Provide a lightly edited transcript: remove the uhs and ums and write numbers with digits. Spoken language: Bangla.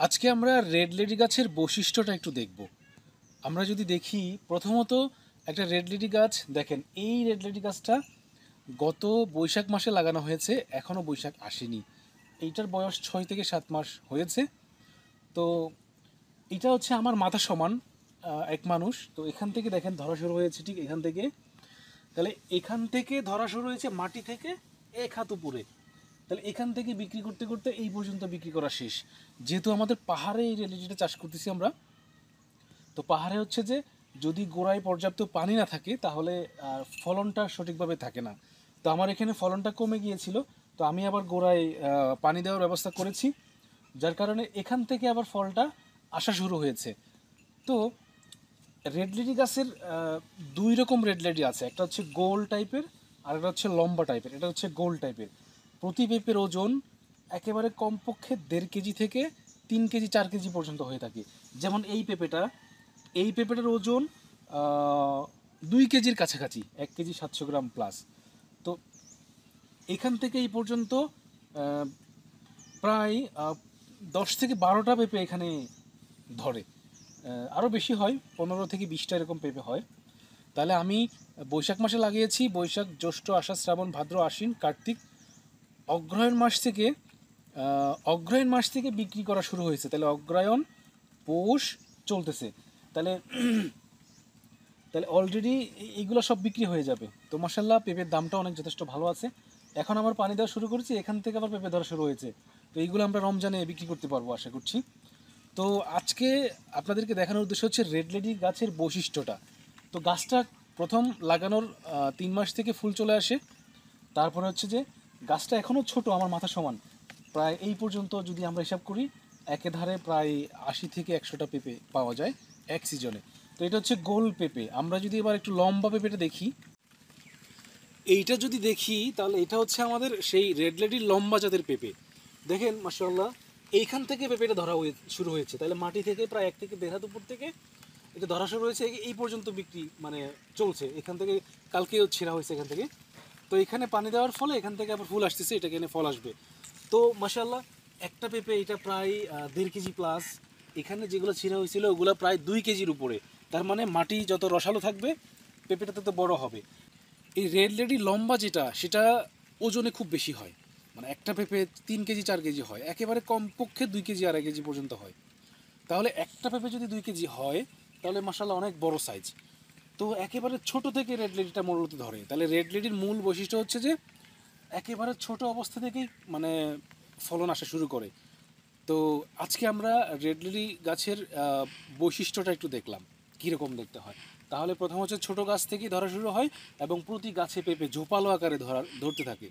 আজকে আমরা রেড লেডি গাছের বৈশিষ্ট্যটা একটু দেখব। আমরা যদি দেখি, প্রথমত একটা রেড লেডি গাছ দেখেন, এই রেড লেডি গাছটা গত বৈশাখ মাসে লাগানো হয়েছে, এখনও বৈশাখ আসেনি। এইটার বয়স 6 থেকে 7 মাস হয়েছে। তো এটা হচ্ছে আমার মাথা সমান এক মানুষ। তো এখান থেকে দেখেন ধরা শুরু হয়েছে, ঠিক এখান থেকে। তাহলে এখান থেকে ধরা শুরু হয়েছে মাটি থেকে 1 হাত উপরে। তাহলে এখান থেকে বিক্রি করতে করতে এই পর্যন্ত বিক্রি করা শেষ। যেহেতু আমাদের পাহাড়ে এই রিলেটিটা চাষ করতেছি আমরা, তো পাহাড়ে হচ্ছে যে যদি গোড়ায় পর্যাপ্ত পানি না থাকে তাহলে ফলনটা সঠিকভাবে থাকে না। তো আমার এখানে ফলনটা কমে গিয়েছিল, তো আমি আবার গোড়ায় পানি দেওয়ার ব্যবস্থা করেছি, যার কারণে এখান থেকে আবার ফলটা আসা শুরু হয়েছে। তো রেড লেডি গাছের দুই রকম রেড লেডি আছে, একটা হচ্ছে গোল টাইপের আর একটা হচ্ছে লম্বা টাইপের। এটা হচ্ছে গোল টাইপের। প্রতি পেঁপের ওজন একেবারে কমপক্ষে 1.5 কেজি থেকে 3 কেজি 4 কেজি পর্যন্ত হয়ে থাকে। যেমন এই পেঁপেটার ওজন 2 কেজির কাছাকাছি, 1 কেজি 700 গ্রাম প্লাস। তো এখান থেকে এই পর্যন্ত আহ, প্রায় 10 থেকে 12টা পেঁপে এখানে ধরে। আরও বেশি হয়, 15 থেকে 20টা এরকম পেঁপে হয়। তাহলে আমি বৈশাখ মাসে লাগিয়েছি, বৈশাখ জ্যৈষ্ঠ আষাঢ় শ্রাবণ ভাদ্র আশ্বিন কার্তিক, অগ্রহায়ণ মাস থেকে বিক্রি করা শুরু হয়েছে। তাহলে অগ্রহায়ণ পৌষ চলতেছে। তাহলে তাহলে অলরেডি এইগুলো সব বিক্রি হয়ে যাবে। তো মাসাল্লাহ পেঁপের দামটা অনেক যথেষ্ট ভালো আছে। এখন আবার পানি দেওয়া শুরু করেছি, এখান থেকে আবার পেঁপে ধরা শুরু হয়েছে। তো এইগুলো আমরা রমজানে বিক্রি করতে পারবো আশা করছি। তো আজকে আপনাদেরকে দেখানোর উদ্দেশ্য হচ্ছে রেড লেডি গাছের বৈশিষ্ট্যটা। তো গাছটা প্রথম লাগানোর 3 মাস থেকে ফুল চলে আসে। তারপরে হচ্ছে যে গাছটা এখনও ছোট, আমার মাথা সমান। প্রায় এই পর্যন্ত যদি আমরা হিসাব করি, একে ধারে প্রায় 80 থেকে 100টা পেঁপে পাওয়া যায় এক সিজনে। তো এটা হচ্ছে গোল পেঁপে। আমরা যদি এবার একটু লম্বা পেঁপেটা দেখি, এইটা যদি দেখি তাহলে এটা হচ্ছে আমাদের সেই রেড লেডির লম্বা জাতের পেঁপে। দেখেন মাশাআল্লাহ, এইখান থেকে পেঁপেটা ধরা শুরু হয়েছে। তাহলে মাটি থেকে প্রায় 1 থেকে 1.5 হাত উপর থেকে এটা ধরা শুরু হয়েছে, এই পর্যন্ত বিক্রি মানে চলছে। এখান থেকে কালকেও ছেঁড়া হয়েছে এখান থেকে। তো এখানে পানি দেওয়ার ফলে এখান থেকে আবার ফুল আসতেছে, এটা এখানে ফল আসবে। তো মাশাআল্লাহ, একটা পেঁপে এটা প্রায় 1.5 কেজি প্লাস। এখানে যেগুলো ছিঁড়া হয়েছিল ওগুলো প্রায় 2 কেজির উপরে। তার মানে মাটি যত রসালো থাকবে পেঁপেটা তত বড় হবে। এই রেড লেডি লম্বা যেটা, সেটা ওজনে খুব বেশি হয়। মানে একটা পেঁপে 3 কেজি 4 কেজি হয়, একেবারে কমপক্ষে 2 কেজি 2.5 কেজি পর্যন্ত হয়। তাহলে একটা পেঁপে যদি 2 কেজি হয় তাহলে মাসাল্লাহ অনেক বড় সাইজ। তো একেবারে ছোট থেকে রেড লেডিটা মূলত ধরে। তাহলে রেড লেডির মূল বৈশিষ্ট্য হচ্ছে যে একেবারে ছোট অবস্থা থেকেই মানে ফলন আসা শুরু করে। তো আজকে আমরা রেড লিলি গাছের বৈশিষ্ট্যটা একটু দেখলাম কীরকম দেখতে হয়। তাহলে প্রথম হচ্ছে ছোট গাছ থেকেই ধরা শুরু হয় এবং প্রতি গাছে পেঁপে ঝোপালো আকারে ধরতে থাকে।